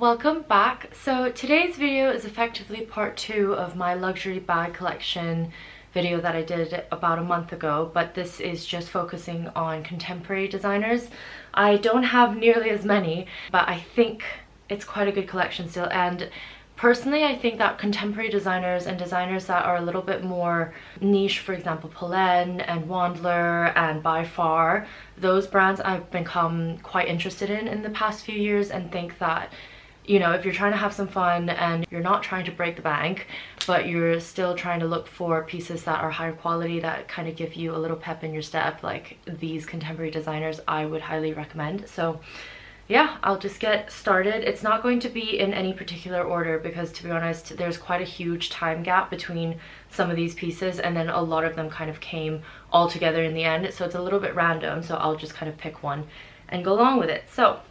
welcome back. So today's video is effectively part 2 of my luxury bag collection video that I did about a month ago, but this is just focusing on contemporary designers. I don't have nearly as many, but I think it's quite a good collection still, and personally I think that contemporary designers and designers that are a little bit more niche, for example Polen and Wandler and By Far, those brands I've become quite interested in the past few years, and think that, you know, if you're trying to have some fun and you're not trying to break the bank, but you're still trying to look for pieces that are higher quality, that kind of give you a little pep in your step, like these contemporary designers, I would highly recommend. So yeah, I'll just get started. It's not going to be in any particular order because, to be honest, there's quite a huge time gap between some of these pieces, and then a lot of them kind of came all together in the end, so it's a little bit random, so I'll just kind of pick one and go along with it. So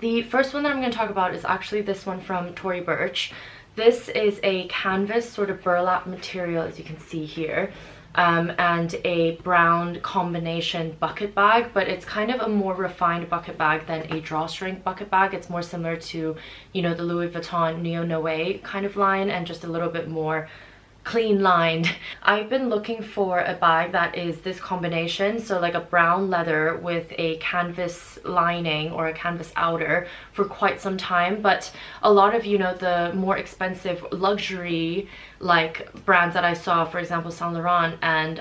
the first one that I'm going to talk about is actually this one from Tory Burch. This is a canvas sort of burlap material, as you can see here, and a brown combination bucket bag, but it's kind of a more refined bucket bag than a drawstring bucket bag. It's more similar to, you know, the Louis Vuitton Neo Noe kind of line, and just a little bit more clean lined. I've been looking for a bag that is this combination, so like a brown leather with a canvas lining or a canvas outer, for quite some time, but a lot of, you know, the more expensive luxury like brands that I saw, for example Saint Laurent and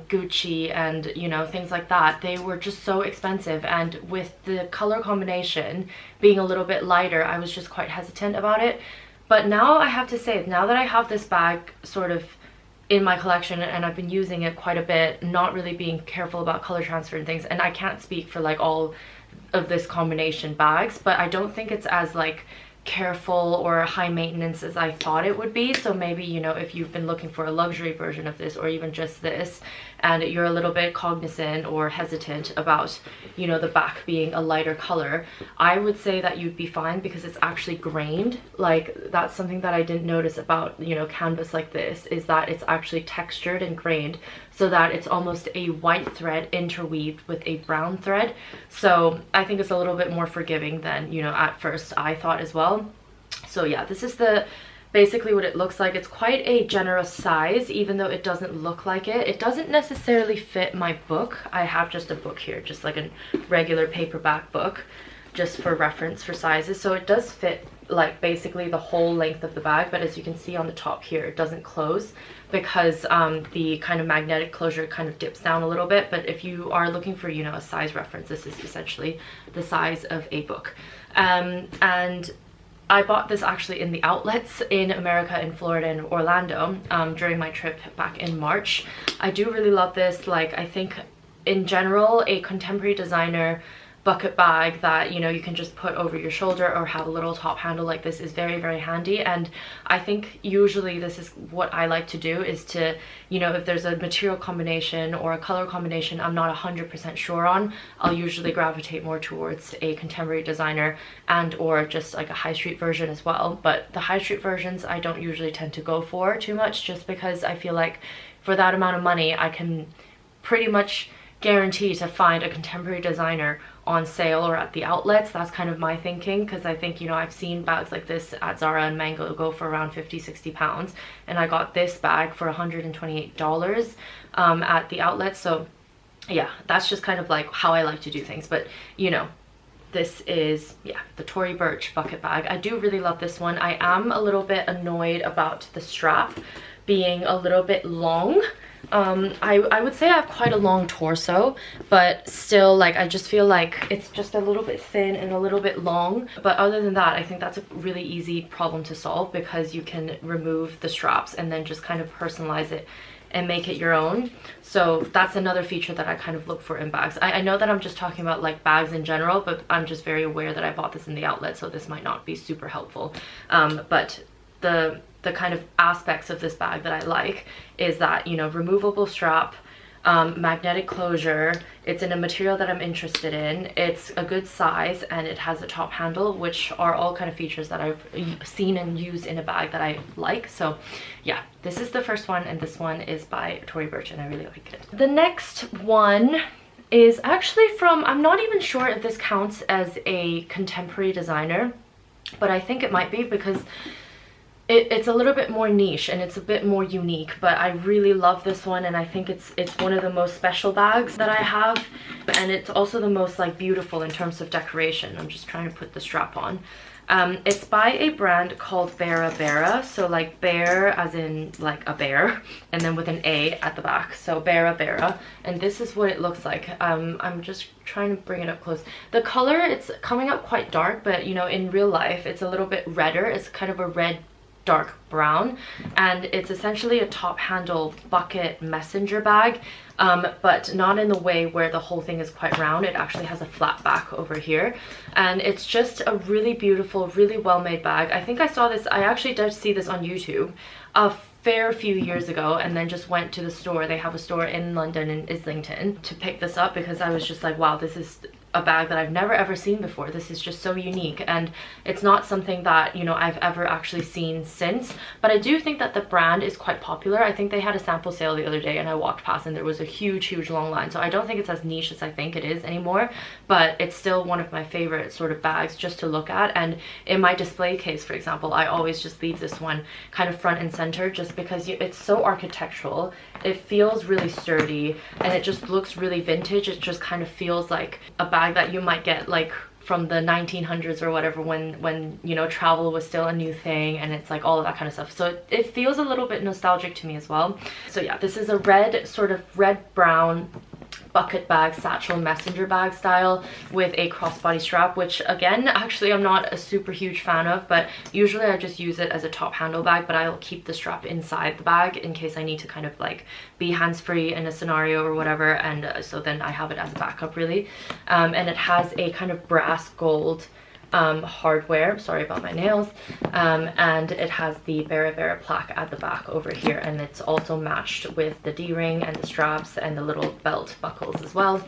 Gucci and, you know, things like that, they were just so expensive, and with the color combination being a little bit lighter, I was just quite hesitant about it. But now I have to say, now that I have this bag sort of in my collection and I've been using it quite a bit, not really being careful about color transfer and things, and I can't speak for like all of this combination bags, but I don't think it's as like careful or high maintenance as I thought it would be. So maybe, you know, if you've been looking for a luxury version of this, or even just this, and you're a little bit cognizant or hesitant about, you know, the back being a lighter color, I would say that you'd be fine, because it's actually grained. Like, that's something that I didn't notice about, you know, canvas like this, is that it's actually textured and grained, so that it's almost a white thread interweaved with a brown thread. So I think it's a little bit more forgiving than, you know, at first I thought as well. So yeah, this is basically what it looks like. It's quite a generous size, even though it doesn't look like it. It doesn't necessarily fit my book. I have just a book here, just like a regular paperback book, just for reference for sizes. So it does fit like basically the whole length of the bag, but as you can see on the top here, it doesn't close because the kind of magnetic closure kind of dips down a little bit. But if you are looking for, you know, a size reference, this is essentially the size of a book. And I bought this actually in the outlets in America, in Florida and Orlando, during my trip back in March. I do really love this. Like, I think in general, a contemporary designer bucket bag that, you know, you can just put over your shoulder or have a little top handle like this is very, very handy. And I think usually this is what I like to do, is to, you know, if there's a material combination or a color combination I'm not 100% sure on, I'll usually gravitate more towards a contemporary designer and or just like a high street version as well. But the high street versions I don't usually tend to go for too much, just because I feel like for that amount of money I can pretty much guarantee to find a contemporary designer on sale or at the outlets. That's kind of my thinking, because I think, you know, I've seen bags like this at Zara and Mango go for around 50-60 pounds, and I got this bag for $128 at the outlets. So yeah, that's just kind of like how I like to do things. But, you know, this is, yeah, the Tory Burch bucket bag. I do really love this one. I am a little bit annoyed about the strap being a little bit long. I would say I have quite a long torso, but still, like, I just feel like it's just a little bit thin and a little bit long. But other than that, I think that's a really easy problem to solve, because you can remove the straps and then just kind of personalize it and make it your own. So that's another feature that I kind of look for in bags. I know that I'm just talking about like bags in general, but I'm just very aware that I bought this in the outlet, so this might not be super helpful. But the kind of aspects of this bag that I like is that, you know, removable strap, magnetic closure, it's in a material that I'm interested in, it's a good size, and it has a top handle, which are all kind of features that I've seen and used in a bag that I like. So yeah, this is the first one, and this one is by Tory Burch, and I really like it. The next one is actually from, I'm not even sure if this counts as a contemporary designer. but I think it might be because it's a little bit more niche and it's a bit more unique, but I really love this one, and I think it's one of the most special bags that I have, and it's also the most like beautiful in terms of decoration. I'm just trying to put the strap on. It's by a brand called Beara Beara, so like bear as in like a bear, and then with an A at the back, so Beara Beara, and this is what it looks like. I'm just trying to bring it up close. The color, it's coming up quite dark, but you know, in real life it's a little bit redder. It's kind of a red dark brown, and it's essentially a top handle bucket messenger bag, but not in the way where the whole thing is quite round. It actually has a flat back over here, and it's just a really beautiful, really well made bag. I think I saw this, I actually did see this on YouTube a fair few years ago, and then just went to the store. They have a store in London, in Islington, to pick this up, because I was just like, wow, this is a bag that I've never ever seen before. This is just so unique, and it's not something that, you know, I've ever actually seen since, but I do think that the brand is quite popular. I think they had a sample sale the other day and I walked past and there was a huge long line, so I don't think it's as niche as I think it is anymore, but it's still one of my favorite sort of bags just to look at. And in my display case, for example, I always just leave this one kind of front and center, just because it's so architectural. It feels really sturdy and it just looks really vintage. It just kind of feels like a bag that you might get like from the 1900s or whatever, when you know, travel was still a new thing, and it's like all of that kind of stuff. So it feels a little bit nostalgic to me as well. So yeah, this is a red, sort of red brown bucket bag, satchel messenger bag style, with a crossbody strap, which again, actually I'm not a super huge fan of, but usually I just use it as a top handle bag, but I'll keep the strap inside the bag in case I need to kind of like be hands-free in a scenario or whatever, and so then I have it as a backup really. And it has a kind of brass gold hardware, sorry about my nails, and it has the Beara Beara plaque at the back over here, and it's also matched with the D-ring and the straps and the little belt buckles as well.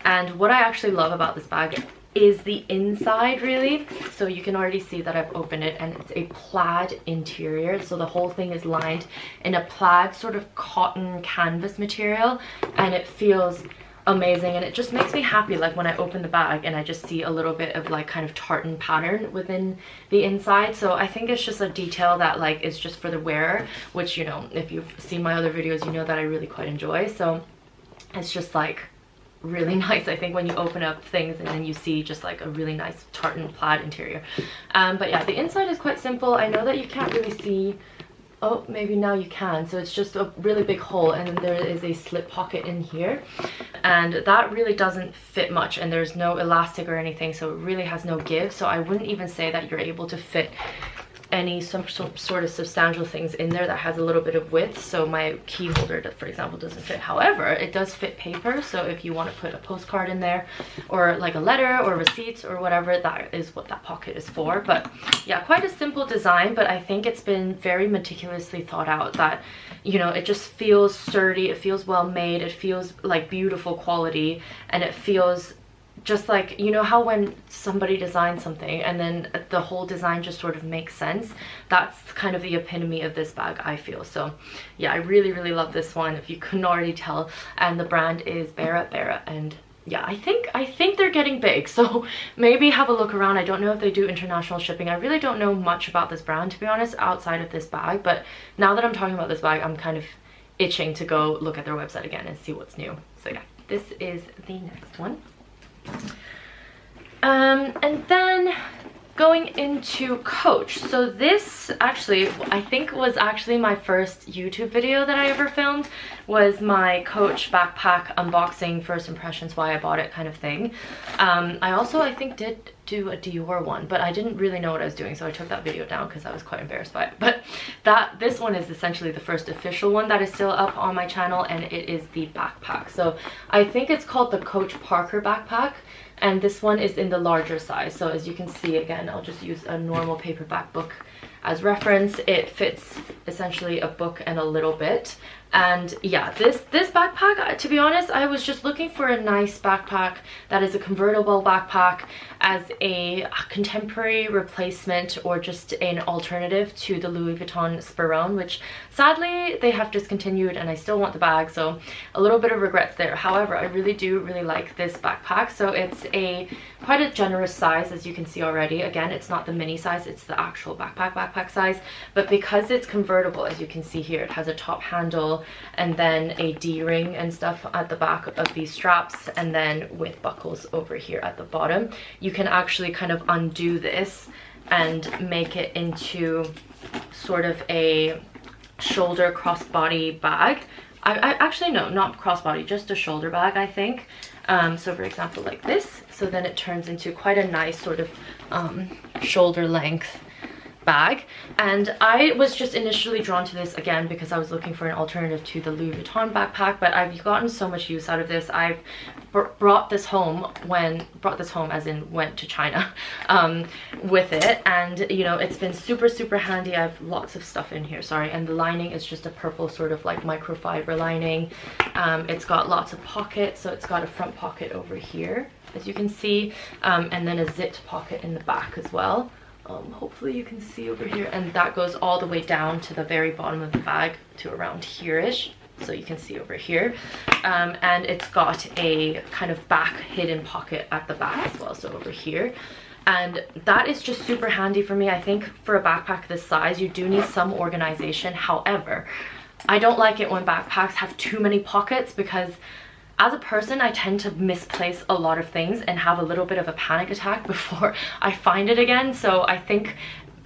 And what I actually love about this bag is the inside really. So you can already see that I've opened it, and it's a plaid interior, so the whole thing is lined in a plaid sort of cotton canvas material, and it feels amazing, and it just makes me happy like when I open the bag and I just see a little bit of like kind of tartan pattern within the inside. So I think it's just a detail that like is just for the wearer, which, you know, if you've seen my other videos, you know that I really quite enjoy. So it's just like really nice, I think, when you open up things and then you see just like a really nice tartan plaid interior. But yeah, the inside is quite simple. I know that you can't really see, oh, maybe now you can. So it's just a really big hole, and then there is a slip pocket in here, and that really doesn't fit much, and there's no elastic or anything, so it really has no give. So I wouldn't even say that you're able to fit some sort of substantial things in there that has a little bit of width. So my key holder, for example, doesn't fit. However, it does fit paper, so if you want to put a postcard in there, or like a letter or receipts or whatever, that is what that pocket is for. But yeah, quite a simple design, but I think it's been very meticulously thought out, that, you know, it just feels sturdy, it feels well made, it feels like beautiful quality, and it feels just like, you know how when somebody designs something and then the whole design just sort of makes sense? That's kind of the epitome of this bag, I feel. So yeah, I really love this one, if you couldn't already tell, and the brand is Beara Beara. And yeah, I think they're getting big, so maybe have a look around. I don't know if they do international shipping. I really don't know much about this brand, to be honest, outside of this bag, but now that I'm talking about this bag, I'm kind of itching to go look at their website again and see what's new. So yeah, this is the next one. And then going into Coach. So this actually, I think, was actually my first YouTube video that I ever filmed, was my Coach backpack unboxing, first impressions, why I bought it kind of thing. I also, I think, did do a Dior one, but I didn't really know what I was doing, so I took that video down because I was quite embarrassed by it. But this one is essentially the first official one that is still up on my channel, and it is the backpack. So I think it's called the Coach Parker backpack, and this one is in the larger size. So as you can see, again, I'll just use a normal paperback book as reference. It fits essentially a book and a little bit. And yeah, this backpack, to be honest, I was just looking for a nice backpack that is a convertible backpack as a contemporary replacement, or just an alternative to the Louis Vuitton Spiron, which sadly they have discontinued, and I still want the bag, so a little bit of regrets there. However, I really do like this backpack. So it's a quite a generous size, as you can see already. Again, it's not the mini size, it's the actual backpack size, but because it's convertible, as you can see here, it has a top handle and then a D-ring and stuff at the back of these straps, and then with buckles over here at the bottom. You can actually kind of undo this and make it into sort of a shoulder crossbody bag. I actually, no, not crossbody, just a shoulder bag, I think. So for example, like this. So then it turns into quite a nice sort of shoulder length bag. And I was just initially drawn to this again because I was looking for an alternative to the Louis Vuitton backpack, but I've gotten so much use out of this. I've brought this home as in went to China with it, and you know, it's been super handy. I have lots of stuff in here, sorry, and the lining is just a purple sort of like microfiber lining. It's got lots of pockets, so it's got a front pocket over here, as you can see, and then a zipped pocket in the back as well. Hopefully you can see over here, and that goes all the way down to the very bottom of the bag to around here-ish, so you can see over here. And it's got a kind of back hidden pocket at the back as well, so over here. And that is just super handy for me. I think for a backpack this size, you do need some organization. However, I don't like it when backpacks have too many pockets, because as a person, I tend to misplace a lot of things and have a little bit of a panic attack before I find it again. So I think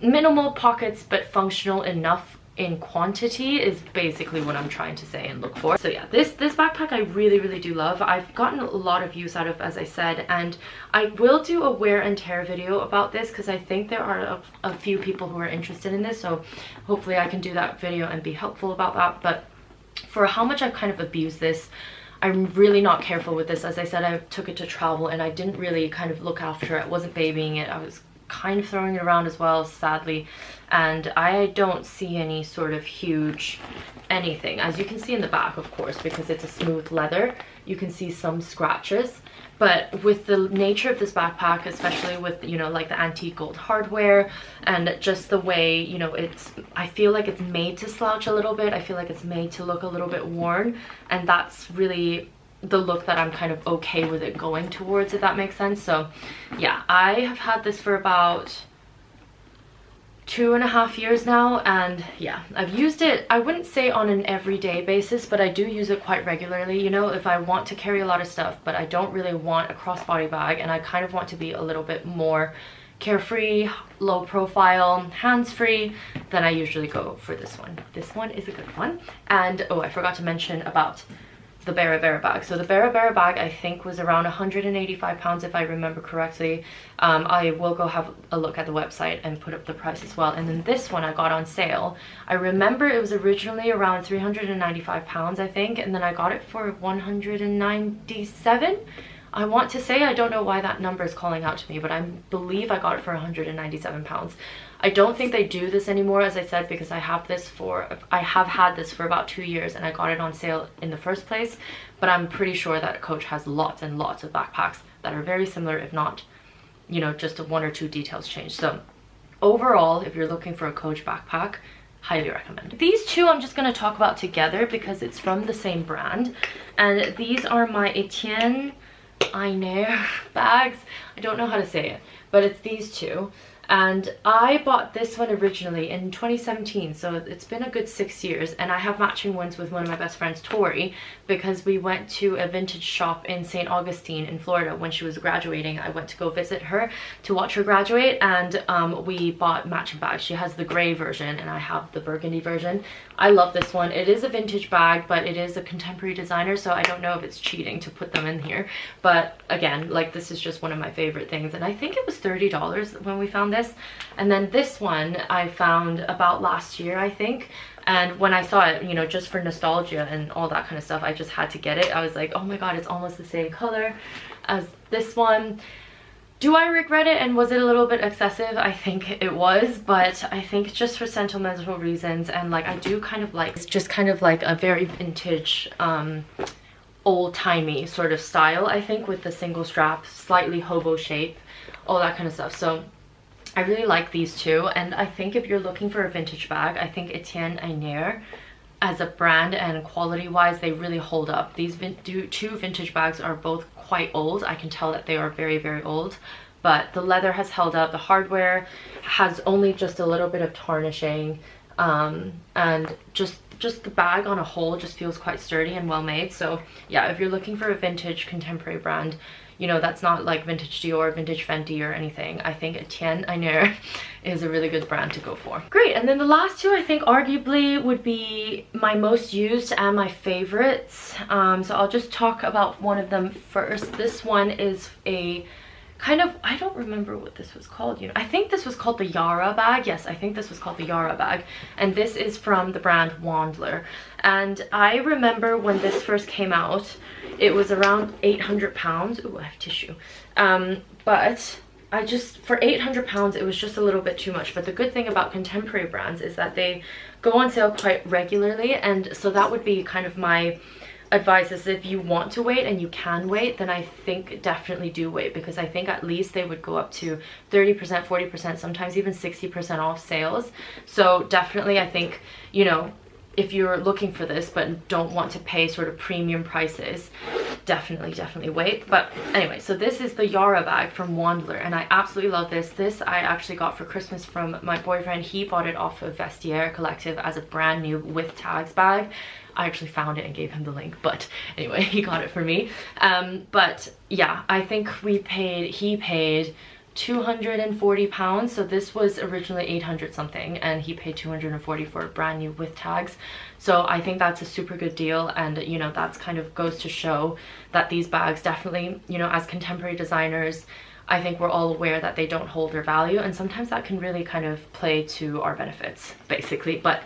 minimal pockets but functional enough in quantity is basically what I'm trying to say and look for. So yeah, this backpack I really do love. I've gotten a lot of use out of, as I said, and I will do a wear and tear video about this because I think there are a few people who are interested in this, so hopefully I can do that video and be helpful about that. But for how much I've kind of abused this, I'm really not careful with this. As I said, I took it to travel and I didn't really kind of look after it. I wasn't babying it. I was kind of throwing it around as well, sadly. And I don't see any sort of huge anything. As you can see in the back, of course, because it's a smooth leather, you can see some scratches. But with the nature of this backpack, especially with, you know, like the antique gold hardware and just the way, you know, I feel like it's made to slouch a little bit. I feel like it's made to look a little bit worn, and that's really the look that I'm kind of okay with it going towards, if that makes sense. So yeah, I have had this for about 2.5 years now, and yeah, I've used it, I wouldn't say on an everyday basis, but I do use it quite regularly, you know, if I want to carry a lot of stuff but I don't really want a crossbody bag and I kind of want to be a little bit more carefree, low profile, hands-free, then I usually go for this one. This one is a good one. And oh, I forgot to mention about the Beara Beara bag. So the Beara Beara bag I think was around 185 pounds if I remember correctly. I will go have a look at the website and put up the price as well. And then this one I got on sale. I remember it was originally around 395 pounds I think, and then I got it for 197. I want to say, I don't know why that number is calling out to me, but I believe I got it for 197 pounds. I don't think they do this anymore, as I said, because I have had this for about 2 years and I got it on sale in the first place. But I'm pretty sure that Coach has lots and lots of backpacks that are very similar, if not, you know, just 1 or 2 details changed. So overall, if you're looking for a Coach backpack, highly recommend. These two I'm just going to talk about together because it's from the same brand, and these are my Etienne Aigner bags. I don't know how to say it, but it's these two. And I bought this one originally in 2017, so it's been a good 6 years, and I have matching ones with one of my best friends, Tory, because we went to a vintage shop in St. Augustine in Florida when she was graduating. I went to go visit her to watch her graduate, and we bought matching bags. She has the gray version and I have the burgundy version. I love this one. It is a vintage bag, but it is a contemporary designer, so I don't know if it's cheating to put them in here. But again, like, this is just one of my favorite things, and I think it was $30 when we found this. And then this one I found about last year, I think, and when I saw it, you know, just for nostalgia and all that kind of stuff, I just had to get it. I was like, oh my god, it's almost the same color as this one. Do I regret it, and was it a little bit excessive? I think it was, but I think just for sentimental reasons, and like, I do kind of like, it's just kind of like a very vintage old-timey sort of style, I think, with the single strap, slightly hobo shape, all that kind of stuff. So I really like these two, and I think if you're looking for a vintage bag, I think Etienne Aigner as a brand, and quality wise they really hold up. These two vintage bags are both quite old. I can tell that they are very, very old, but the leather has held up. The hardware has only just a little bit of tarnishing, and just the bag on a whole just feels quite sturdy and well made. So yeah, if you're looking for a vintage contemporary brand, you know, that's not like vintage Dior, vintage Fenty or anything, I think Etienne Aigner is a really good brand to go for. Great, and then the last two I think arguably would be my most used and my favorites. So I'll just talk about one of them first. This one is a kind of, I don't remember what this was called, you know, I think this was called the Beara bag. Yes, I think this was called the Beara bag, and this is from the brand Wandler. And I remember when this first came out, it was around 800 pounds. Ooh, I have tissue. But I just, for 800 pounds, it was just a little bit too much. But the good thing about contemporary brands is that they go on sale quite regularly, and so that would be kind of my advice, is if you want to wait and you can wait, then I think definitely do wait, because I think at least they would go up to 30%, 40%, sometimes even 60% off sales. So definitely, I think, you know, if you're looking for this but don't want to pay sort of premium prices, definitely wait. But anyway, so this is the Beara bag from Wandler, and I absolutely love this. This I actually got for Christmas from my boyfriend. He bought it off of Vestiaire Collective as a brand new with tags bag. I actually found it and gave him the link, but anyway, he got it for me. But yeah, I think he paid 240 pounds. So this was originally 800 something, and he paid 240 for a brand new with tags. So I think that's a super good deal, and you know, that's kind of goes to show that these bags definitely, you know, as contemporary designers, I think we're all aware that they don't hold their value, and sometimes that can really kind of play to our benefits, basically. But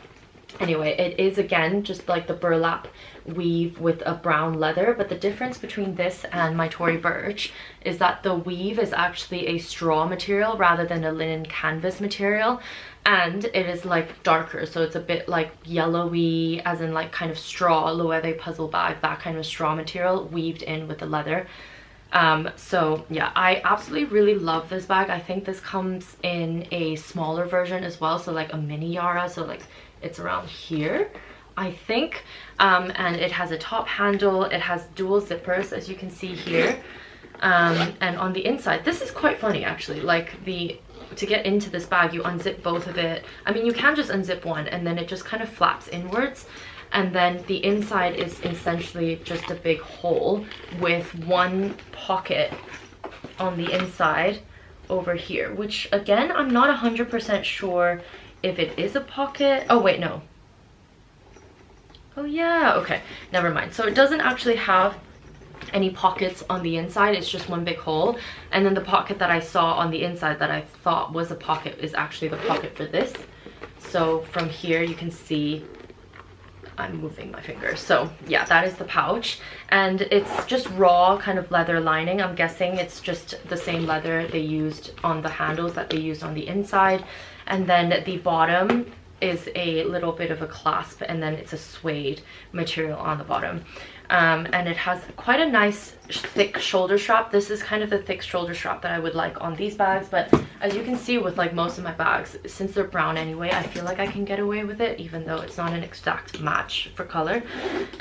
anyway, it is again just like the burlap weave with a brown leather, but the difference between this and my Tory Burch is that the weave is actually a straw material rather than a linen canvas material, and it is like darker, so it's a bit like yellowy, as in like kind of straw, Loewe puzzle bag, that kind of straw material weaved in with the leather. So yeah, I absolutely really love this bag. I think this comes in a smaller version as well, so like a mini Beara, so like it's around here, I think. And it has a top handle, it has dual zippers, as you can see here. And on the inside, this is quite funny actually, like to get into this bag, you unzip both of it. I mean, you can just unzip one and then it just kind of flaps inwards. And then the inside is essentially just a big hole with one pocket on the inside over here, which again, I'm not 100% sure if it is a pocket. Oh wait, no. Oh yeah, okay, never mind. So it doesn't actually have any pockets on the inside, it's just one big hole. And then the pocket that I saw on the inside that I thought was a pocket is actually the pocket for this. So from here you can see, I'm moving my finger. So yeah, that is the pouch, and it's just raw kind of leather lining. I'm guessing it's just the same leather they used on the handles that they used on the inside. And then the bottom is a little bit of a clasp, and then it's a suede material on the bottom. And it has quite a nice thick shoulder strap. This is kind of the thick shoulder strap that I would like on these bags, but as you can see with like most of my bags, since they're brown anyway, I feel like I can get away with it, even though it's not an exact match for color.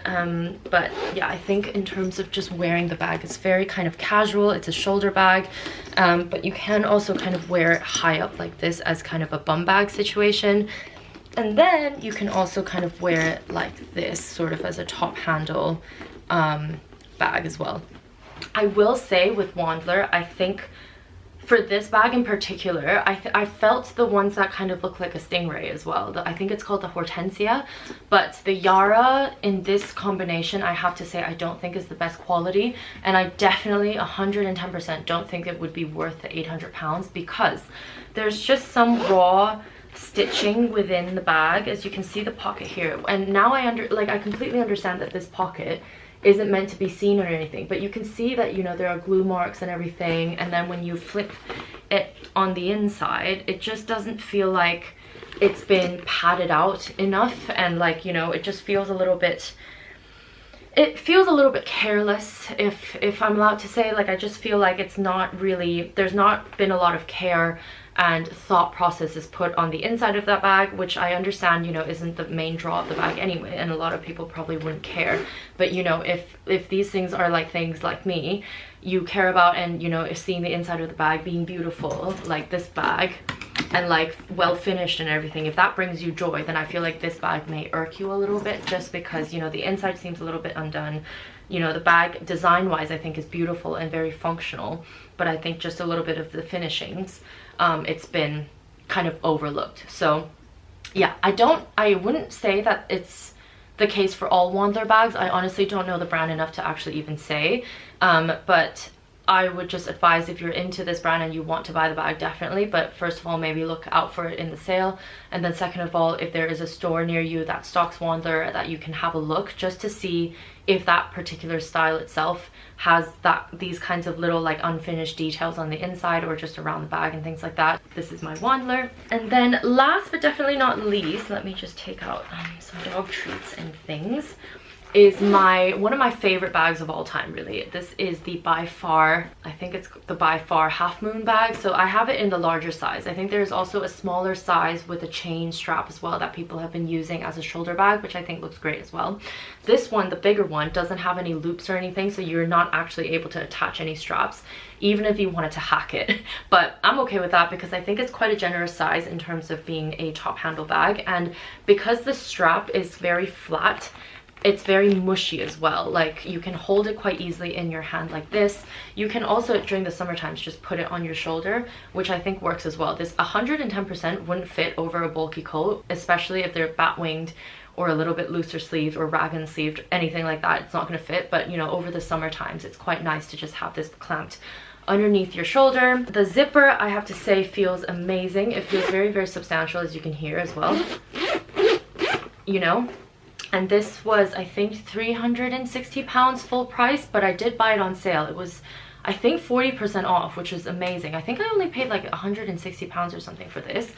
But yeah, I think in terms of just wearing the bag, it's very kind of casual. It's a shoulder bag, but you can also kind of wear it high up like this as kind of a bum bag situation. And then you can also kind of wear it like this, sort of as a top handle bag as well. I will say with Wandler, I think for this bag in particular, I felt the ones that kind of look like a stingray as well. I think it's called the Hortensia, but the Beara in this combination, I have to say, I don't think is the best quality, and I definitely 110% don't think it would be worth the 800 pounds, because there's just some raw stitching within the bag. As you can see the pocket here, and now I completely understand that this pocket isn't meant to be seen or anything, but you can see that, you know, there are glue marks and everything, and then when you flip it on the inside, it just doesn't feel like it's been padded out enough, and like, you know, it just feels a little bit, it feels a little bit careless, if I'm allowed to say. Like, I just feel like it's not really, there's not been a lot of care and thought process is put on the inside of that bag, which I understand, you know, isn't the main draw of the bag anyway, and a lot of people probably wouldn't care. But you know, if these things are like things like me, you care about, and you know, seeing the inside of the bag being beautiful like this bag and like well finished and everything, if that brings you joy, then I feel like this bag may irk you a little bit, just because, you know, the inside seems a little bit undone. You know, the bag design wise I think is beautiful and very functional, but I think just a little bit of the finishings, it's been kind of overlooked. So yeah, I wouldn't say that it's the case for all Wandler bags. I honestly don't know the brand enough to actually even say, but I would just advise, if you're into this brand and you want to buy the bag, definitely. But first of all, maybe look out for it in the sale, and then second of all, if there is a store near you that stocks Wandler, that you can have a look just to see if that particular style itself has these kinds of little like unfinished details on the inside or just around the bag and things like that. This is my Wandler. And then last but definitely not least, let me just take out some dog treats and things, is one of my favorite bags of all time, really. This is the By Far, I think it's the By Far Half Moon bag. So I have it in the larger size. I think there's also a smaller size with a chain strap as well that people have been using as a shoulder bag, which I think looks great as well. This one, the bigger one, doesn't have any loops or anything, so you're not actually able to attach any straps, even if you wanted to hack it. But I'm okay with that because I think it's quite a generous size in terms of being a top handle bag, and because the strap is very flat, it's very mushy as well. Like, you can hold it quite easily in your hand like this. You can also, during the summer times, just put it on your shoulder, which I think works as well. This 110% wouldn't fit over a bulky coat, especially if they're bat winged or a little bit looser sleeved or rag-and sleeved, anything like that. It's not going to fit, but you know, over the summer times, it's quite nice to just have this clamped underneath your shoulder. The zipper, I have to say, feels amazing. It feels very, very substantial, as you can hear as well, you know. And this was, I think, 360 pounds full price, but I did buy it on sale. It was, I think, 40% off, which was amazing. I think I only paid like 160 pounds or something for this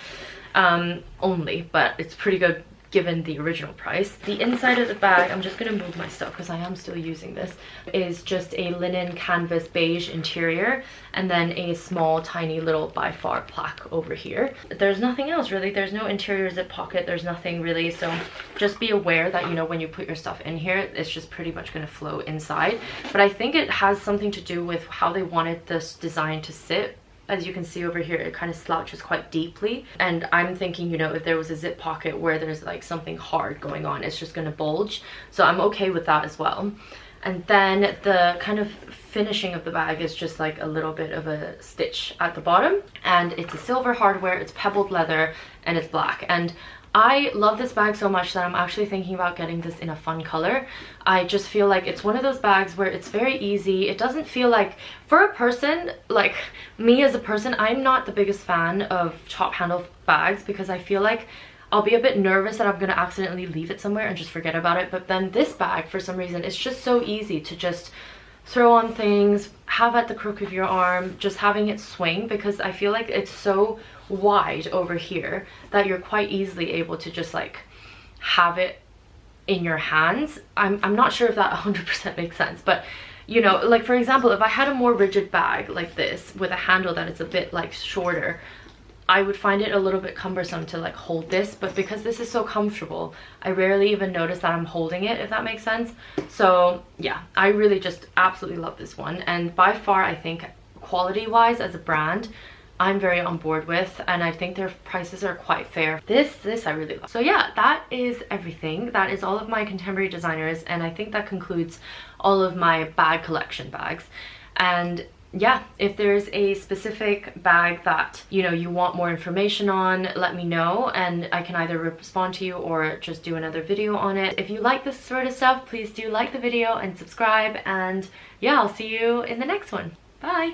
only, but it's pretty good given the original price. The inside of the bag, I'm just gonna move my stuff because I am still using this, is just a linen canvas beige interior, and then a small tiny little By Far plaque over here. There's nothing else really. There's no interior zip pocket, there's nothing really, so just be aware that, you know, when you put your stuff in here, it's just pretty much gonna flow inside. But I think it has something to do with how they wanted this design to sit. As you can see over here, it kind of slouches quite deeply, and I'm thinking, you know, if there was a zip pocket where there's like something hard going on, it's just gonna bulge, so I'm okay with that as well. And then the kind of finishing of the bag is just like a little bit of a stitch at the bottom, and it's a silver hardware, it's pebbled leather, and it's black. And I love this bag so much that I'm actually thinking about getting this in a fun color. I just feel like it's one of those bags where it's very easy. It doesn't feel like, for a person like me as a person, I'm not the biggest fan of top handle bags because I feel like I'll be a bit nervous that I'm gonna accidentally leave it somewhere and just forget about it. But then this bag, for some reason, it's just so easy to just throw on things, have at the crook of your arm, just having it swing, because I feel like it's so wide over here that you're quite easily able to just like have it in your hands. I'm not sure if that 100% makes sense, but you know, like for example, if I had a more rigid bag like this with a handle that is a bit like shorter, I would find it a little bit cumbersome to like hold this, but because this is so comfortable, I rarely even notice that I'm holding it, if that makes sense. So yeah, I really just absolutely love this one, and By Far, I think quality wise as a brand, I'm very on board with, and I think their prices are quite fair. This I really love. So yeah, that is everything. That is all of my contemporary designers, and I think that concludes all of my bag collection bags. And yeah, if there's a specific bag that, you know, you want more information on, let me know, and I can either respond to you or just do another video on it. If you like this sort of stuff, please do like the video and subscribe, and yeah, I'll see you in the next one. Bye!